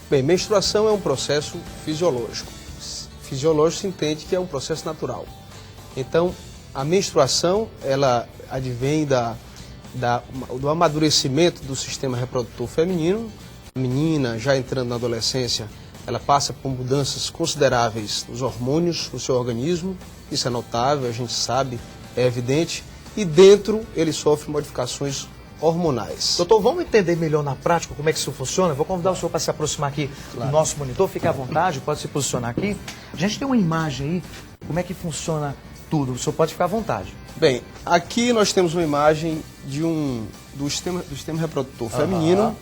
Bem, menstruação é um processo fisiológico. Fisiológico se entende que é um processo natural. Então, a menstruação, ela advém do amadurecimento do sistema reprodutor feminino. A menina, já entrando na adolescência, ela passa por mudanças consideráveis nos hormônios do seu organismo. Isso é notável, a gente sabe, é evidente. E dentro, ele sofre modificações hormonais. Doutor, vamos entender melhor na prática como é que isso funciona? Eu vou convidar o senhor para se aproximar aqui do nosso monitor. Fique à vontade, pode se posicionar aqui. A gente tem uma imagem aí, como é que funciona tudo. O senhor pode ficar à vontade. Bem, aqui nós temos uma imagem do sistema reprodutor feminino.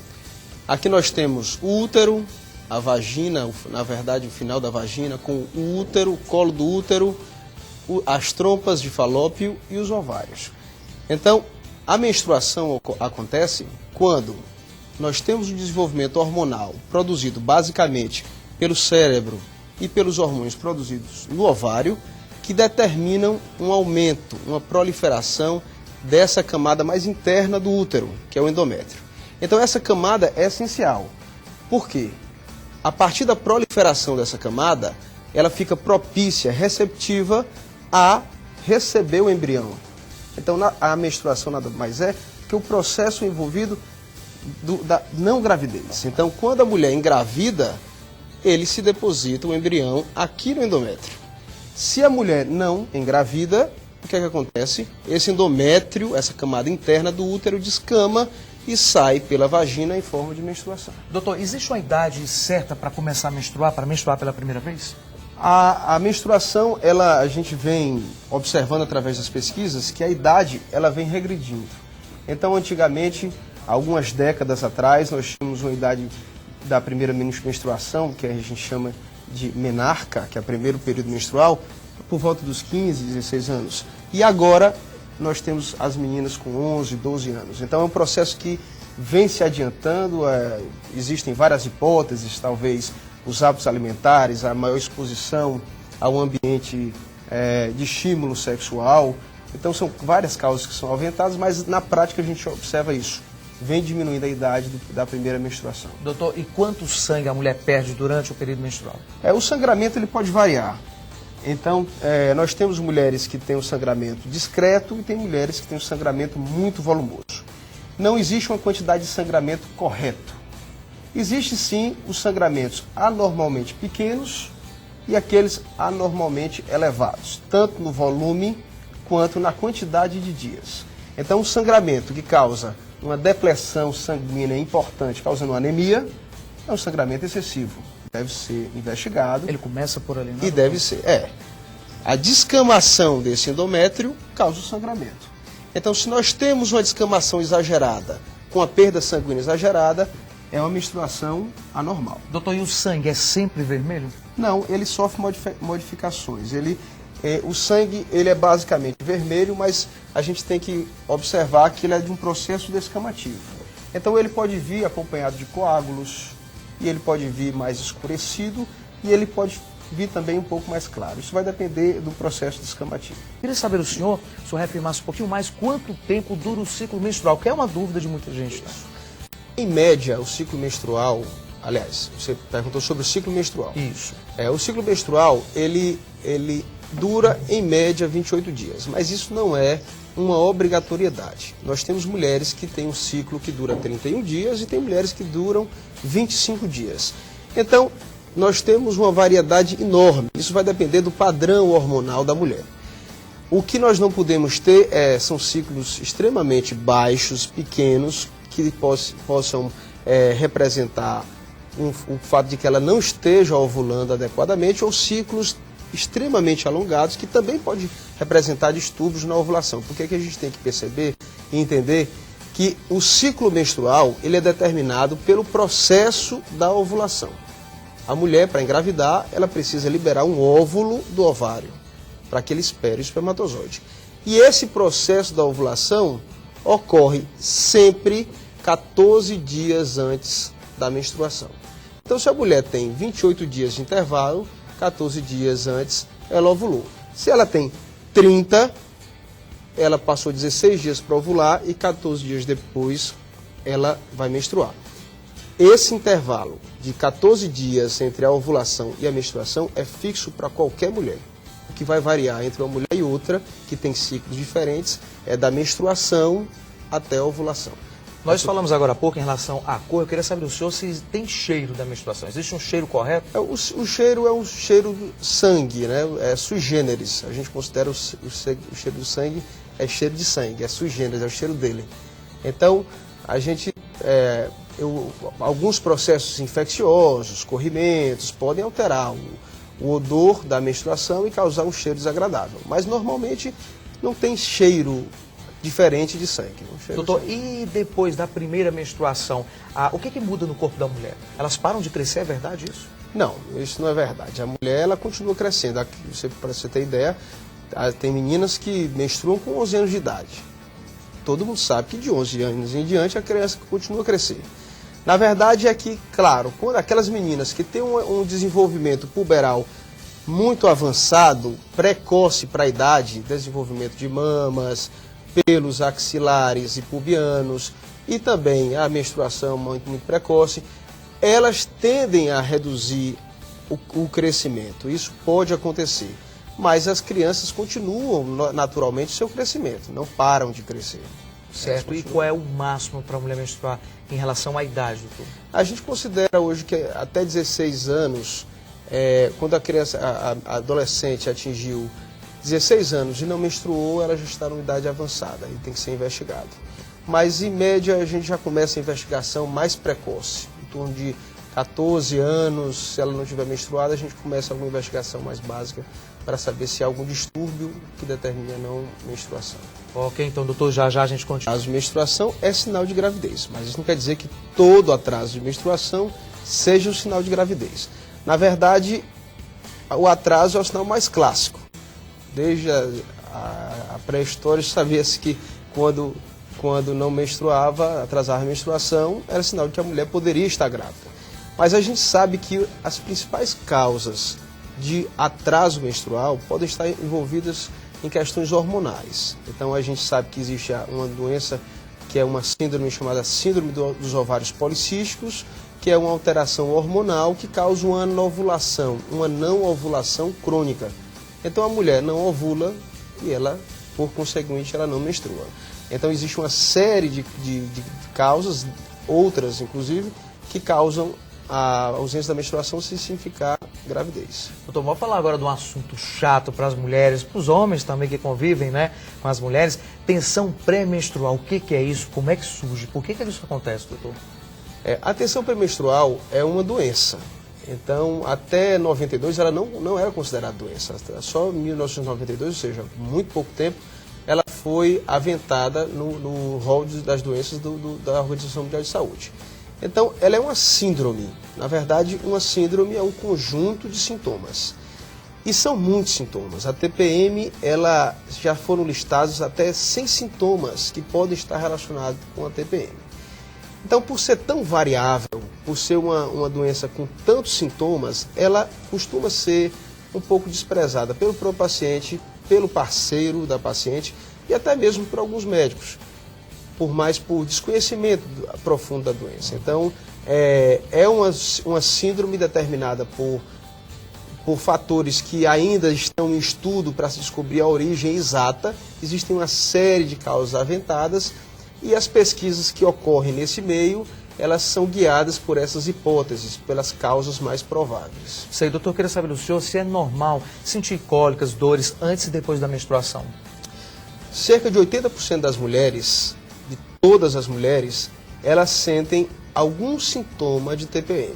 Aqui nós temos o útero, a vagina, na verdade o final da vagina, com o útero, o colo do útero, as trompas de falópio e os ovários. Então, a menstruação acontece quando nós temos o desenvolvimento hormonal produzido basicamente pelo cérebro e pelos hormônios produzidos no ovário, que determinam um aumento, uma proliferação dessa camada mais interna do útero, que é o endométrio. Então essa camada é essencial. Por quê? A partir da proliferação dessa camada, ela fica propícia, receptiva a receber o embrião. Então a menstruação nada mais é que o processo envolvido da não gravidez. Então quando a mulher engravida, ele se deposita o embrião aqui no endométrio. Se a mulher não engravida, o que é que acontece? Esse endométrio, essa camada interna do útero, descama e sai pela vagina em forma de menstruação. Doutor, existe uma idade certa para começar a menstruar, para menstruar pela primeira vez? A menstruação, a gente vem observando através das pesquisas que a idade ela vem regredindo. Então, antigamente, algumas décadas atrás, nós tínhamos uma idade da primeira menstruação, que a gente chama de menarca, que é o primeiro período menstrual, por volta dos 15, 16 anos. E agora nós temos as meninas com 11, 12 anos. Então é um processo que vem se adiantando, existem várias hipóteses, talvez os hábitos alimentares, a maior exposição ao ambiente de estímulo sexual. Então são várias causas que são aventadas, mas na prática a gente observa isso. Vem diminuindo a idade da primeira menstruação. Doutor, e quanto sangue a mulher perde durante o período menstrual? O sangramento ele pode variar. Então, nós temos mulheres que têm um sangramento discreto e tem mulheres que têm um sangramento muito volumoso. Não existe uma quantidade de sangramento correto. Existe sim os sangramentos anormalmente pequenos e aqueles anormalmente elevados, tanto no volume quanto na quantidade de dias. Então, o sangramento que causa uma depressão sanguínea importante, causando anemia, é um sangramento excessivo. Deve ser investigado. Ele começa por ali, não? E deve ser, A descamação desse endométrio causa o sangramento. Então, se nós temos uma descamação exagerada, com a perda sanguínea exagerada, é uma menstruação anormal. Doutor, e o sangue é sempre vermelho? Não, ele sofre modificações. O sangue ele é basicamente vermelho, mas a gente tem que observar que ele é de um processo descamativo. Então ele pode vir acompanhado de coágulos, e ele pode vir mais escurecido, e ele pode vir também um pouco mais claro. Isso vai depender do processo descamativo. Queria saber do senhor, se o senhor reafirmasse um pouquinho mais, quanto tempo dura o ciclo menstrual, que é uma dúvida de muita gente. Tá? Em média, o ciclo menstrual, aliás, você perguntou sobre o ciclo menstrual. Isso. O ciclo menstrual, ele dura em média 28 dias, mas isso não é uma obrigatoriedade. Nós temos mulheres que têm um ciclo que dura 31 dias e tem mulheres que duram 25 dias. Então, nós temos uma variedade enorme. Isso vai depender do padrão hormonal da mulher. O que nós não podemos ter são ciclos extremamente baixos, pequenos, que possam representar o fato de que ela não esteja ovulando adequadamente, ou ciclos extremamente alongados, que também pode representar distúrbios na ovulação. Porque é que a gente tem que perceber e entender que o ciclo menstrual ele é determinado pelo processo da ovulação. A mulher, para engravidar, ela precisa liberar um óvulo do ovário, para que ele espere o espermatozoide. E esse processo da ovulação ocorre sempre 14 dias antes da menstruação. Então, se a mulher tem 28 dias de intervalo, 14 dias antes ela ovulou. Se ela tem 30, ela passou 16 dias para ovular e 14 dias depois ela vai menstruar. esse intervalo de 14 dias entre a ovulação e a menstruação é fixo para qualquer mulher. O que vai variar entre uma mulher e outra, que tem ciclos diferentes, é da menstruação até a ovulação. Nós falamos agora há pouco em relação à cor. Eu queria saber do senhor se tem cheiro da menstruação. Existe um cheiro correto? O cheiro é um cheiro de sangue, né? É sui generis. A gente considera o cheiro do sangue é cheiro de sangue, é sui generis, é o cheiro dele. Então, a gente, alguns processos infecciosos, corrimentos, podem alterar o odor da menstruação e causar um cheiro desagradável. Mas, normalmente, não tem cheiro diferente de sangue. Doutor, e depois da primeira menstruação, o que muda no corpo da mulher? Elas param de crescer, é verdade isso? Não, isso não é verdade. A mulher, ela continua crescendo. Para você ter ideia, tem meninas que menstruam com 11 anos de idade. Todo mundo sabe que de 11 anos em diante a criança continua a crescer. Na verdade é que, claro, quando aquelas meninas que têm um desenvolvimento puberal muito avançado, precoce para a idade, desenvolvimento de mamas, pelos axilares e pubianos e também a menstruação muito precoce, elas tendem a reduzir o crescimento. Isso pode acontecer, mas as crianças continuam naturalmente seu crescimento, não param de crescer. Certo. E qual é o máximo para a mulher menstruar em relação à idade, doutor? A gente considera hoje que até 16 anos, quando a criança, a adolescente atingiu 16 anos e não menstruou, ela já está numa idade avançada e tem que ser investigado. Mas, em média, a gente já começa a investigação mais precoce. Em torno de 14 anos, se ela não tiver menstruada, a gente começa alguma investigação mais básica para saber se há algum distúrbio que determine a não menstruação. Ok, então, doutor, já a gente continua. Atraso de menstruação é sinal de gravidez, mas isso não quer dizer que todo atraso de menstruação seja um sinal de gravidez. Na verdade, o atraso é o sinal mais clássico. Desde a pré-história sabia-se que quando não menstruava, atrasava a menstruação, era sinal de que a mulher poderia estar grávida. Mas a gente sabe que as principais causas de atraso menstrual podem estar envolvidas em questões hormonais. Então a gente sabe que existe uma doença que é uma síndrome chamada síndrome dos ovários policísticos, que é uma alteração hormonal que causa uma anovulação, uma não ovulação crônica. Então a mulher não ovula e ela, por conseguinte, ela não menstrua. Então existe uma série de causas, outras inclusive, que causam a ausência da menstruação sem significar gravidez. Doutor, vamos falar agora de um assunto chato para as mulheres, para os homens também que convivem, né, com as mulheres. Tensão pré-menstrual, o que é isso? Como é que surge? Por que isso acontece, doutor? A tensão pré-menstrual é uma doença. Então, até 92 ela não era considerada doença. Só em 1992, ou seja, muito pouco tempo, ela foi aventada no rol das doenças da Organização Mundial de Saúde. Então, ela é uma síndrome. Na verdade, uma síndrome é um conjunto de sintomas. E são muitos sintomas. A TPM, ela já foram listados até 100 sintomas que podem estar relacionados com a TPM. Então, por ser tão variável, por ser uma doença com tantos sintomas, ela costuma ser um pouco desprezada pelo próprio paciente, pelo parceiro da paciente e até mesmo por alguns médicos, por desconhecimento profundo da doença. Então, é uma síndrome determinada por fatores que ainda estão em estudo para se descobrir a origem exata. Existem uma série de causas aventadas e as pesquisas que ocorrem nesse meio, elas são guiadas por essas hipóteses, pelas causas mais prováveis. Sei, doutor, eu queria saber do senhor se é normal sentir cólicas, dores antes e depois da menstruação. Cerca de 80% das mulheres, de todas as mulheres, elas sentem algum sintoma de TPM.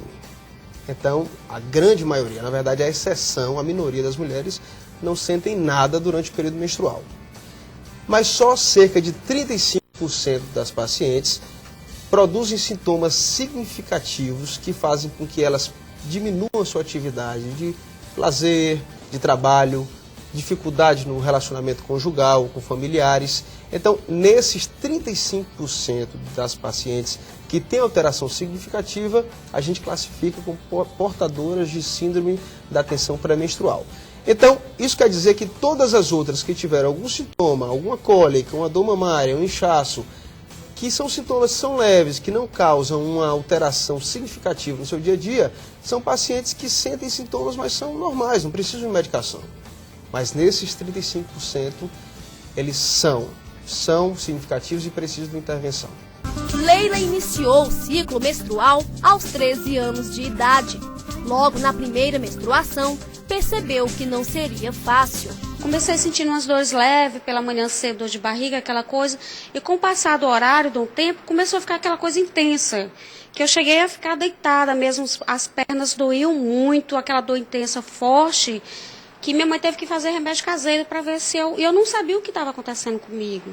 Então, a grande maioria, na verdade a exceção, a minoria das mulheres, não sentem nada durante o período menstrual. Mas só cerca de 35% das pacientes produzem sintomas significativos que fazem com que elas diminuam a sua atividade de lazer, de trabalho, dificuldade no relacionamento conjugal, com familiares. Então, nesses 35% das pacientes que têm alteração significativa, a gente classifica como portadoras de síndrome da tensão pré-menstrual. Então, isso quer dizer que todas as outras que tiveram algum sintoma, alguma cólica, uma dor mamária, um inchaço, que são sintomas que são leves, que não causam uma alteração significativa no seu dia a dia, são pacientes que sentem sintomas, mas são normais, não precisam de medicação. Mas nesses 35%, eles são significativos e precisam de intervenção. Leila iniciou o ciclo menstrual aos 13 anos de idade. Logo na primeira menstruação, percebeu que não seria fácil. Comecei sentindo umas dores leves, pela manhã cedo, dor de barriga, aquela coisa. E com o passar do horário, do tempo, começou a ficar aquela coisa intensa. Que eu cheguei a ficar deitada mesmo, as pernas doíam muito, aquela dor intensa, forte, que minha mãe teve que fazer remédio caseiro para ver se eu não sabia o que estava acontecendo comigo.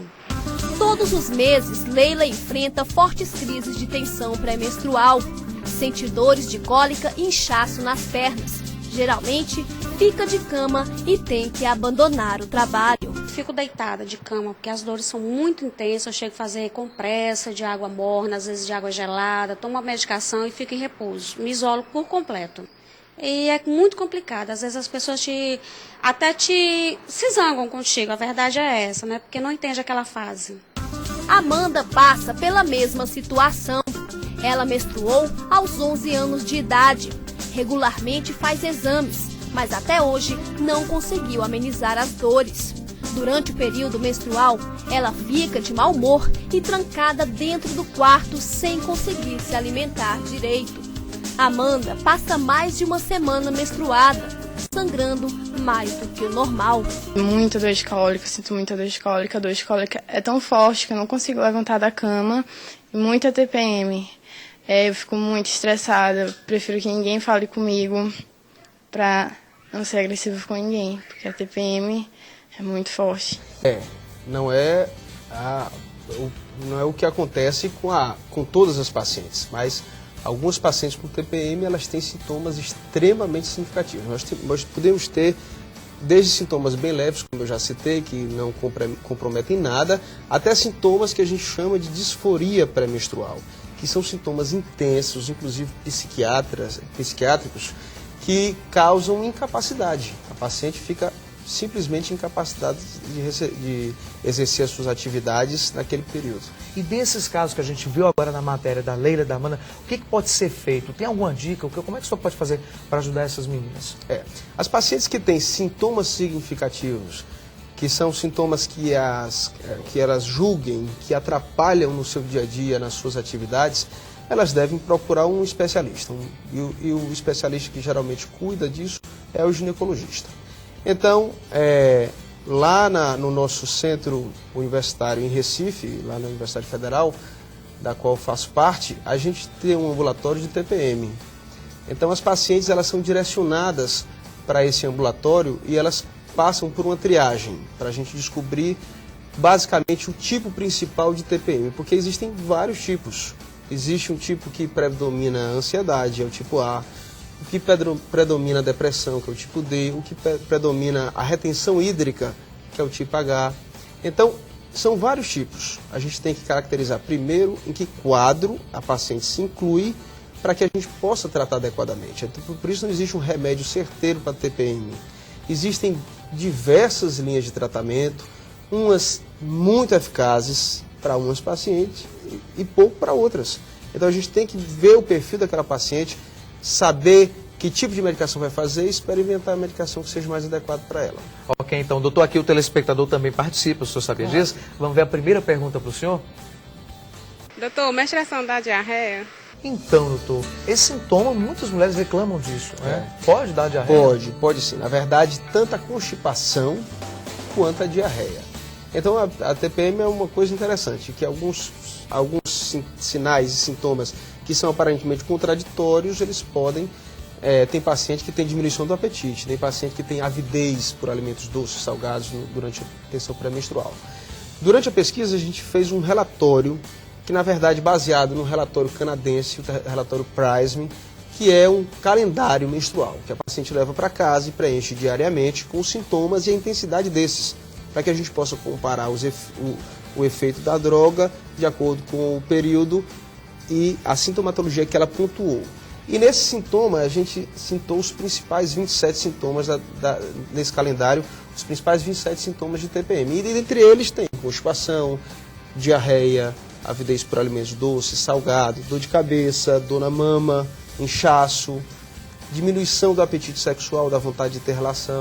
Todos os meses, Leila enfrenta fortes crises de tensão pré-menstrual. Sente dores de cólica e inchaço nas pernas. Geralmente, fica de cama e tem que abandonar o trabalho. Fico deitada de cama, porque as dores são muito intensas. Eu chego a fazer compressa de água morna, às vezes de água gelada, tomo a medicação e fico em repouso. Me isolo por completo. E é muito complicado. Às vezes as pessoas se zangam contigo. A verdade é essa, né? Porque não entende aquela fase. Amanda passa pela mesma situação. Ela menstruou aos 11 anos de idade. Regularmente faz exames, mas até hoje não conseguiu amenizar as dores. Durante o período menstrual, ela fica de mau humor e trancada dentro do quarto sem conseguir se alimentar direito. Amanda passa mais de uma semana menstruada, sangrando mais do que o normal. Muita dor de cólica, sinto muita dor de cólica. A dor de cólica é tão forte que eu não consigo levantar da cama. E muita TPM. Eu fico muito estressada, prefiro que ninguém fale comigo pra não ser agressivo com ninguém, porque a TPM é muito forte. Não é o que acontece com todas as pacientes, mas algumas pacientes com TPM, elas têm sintomas extremamente significativos. Nós podemos ter desde sintomas bem leves, como eu já citei, que não comprometem nada, até sintomas que a gente chama de disforia pré-menstrual, que são sintomas intensos, inclusive psiquiátricos, que causam incapacidade. A paciente fica simplesmente incapacitada de exercer as suas atividades naquele período. E desses casos que a gente viu agora na matéria da Leila e da Amanda, o que pode ser feito? Tem alguma dica? Como é que o senhor pode fazer para ajudar essas meninas? As pacientes que têm sintomas significativos, que são sintomas que elas julguem, que atrapalham no seu dia a dia, nas suas atividades, elas devem procurar um especialista. E o especialista que geralmente cuida disso é o ginecologista. Então, lá no nosso centro universitário em Recife, lá na Universidade Federal, da qual eu faço parte, a gente tem um ambulatório de TPM. Então, as pacientes elas são direcionadas para esse ambulatório e elas passam por uma triagem, para a gente descobrir basicamente o tipo principal de TPM, porque existem vários tipos. Existe um tipo que predomina a ansiedade, é o tipo A, o que predomina a depressão, que é o tipo D, o que predomina a retenção hídrica, que é o tipo H. Então, são vários tipos. A gente tem que caracterizar primeiro em que quadro a paciente se inclui para que a gente possa tratar adequadamente. Então, por isso não existe um remédio certeiro para TPM. Existem diversas linhas de tratamento, umas muito eficazes para umas pacientes e pouco para outras. Então a gente tem que ver o perfil daquela paciente, saber que tipo de medicação vai fazer e experimentar a medicação que seja mais adequada para ela. Ok, então, doutor, aqui o telespectador também participa, o senhor sabia disso? Vamos ver a primeira pergunta para o senhor? Doutor, menstruação da diarreia? Então, doutor, esse sintoma, muitas mulheres reclamam disso, né? Pode dar diarreia? Pode sim. Na verdade, tanto a constipação quanto a diarreia. Então, a TPM é uma coisa interessante, que alguns sinais e sintomas que são aparentemente contraditórios, eles podem... tem paciente que tem diminuição do apetite, tem paciente que tem avidez por alimentos doces, salgados durante a tensão pré-menstrual. Durante a pesquisa, a gente fez um relatório que, na verdade, baseado no relatório canadense, o relatório PRISM, que é um calendário menstrual, que a paciente leva para casa e preenche diariamente com os sintomas e a intensidade desses, para que a gente possa comparar o efeito da droga de acordo com o período e a sintomatologia que ela pontuou. E nesse sintoma, a gente citou os principais 27 sintomas nesse calendário, os principais 27 sintomas de TPM. E dentre eles tem constipação, diarreia, avidez por alimentos doces, salgados, dor de cabeça, dor na mama, inchaço, diminuição do apetite sexual, da vontade de ter relação.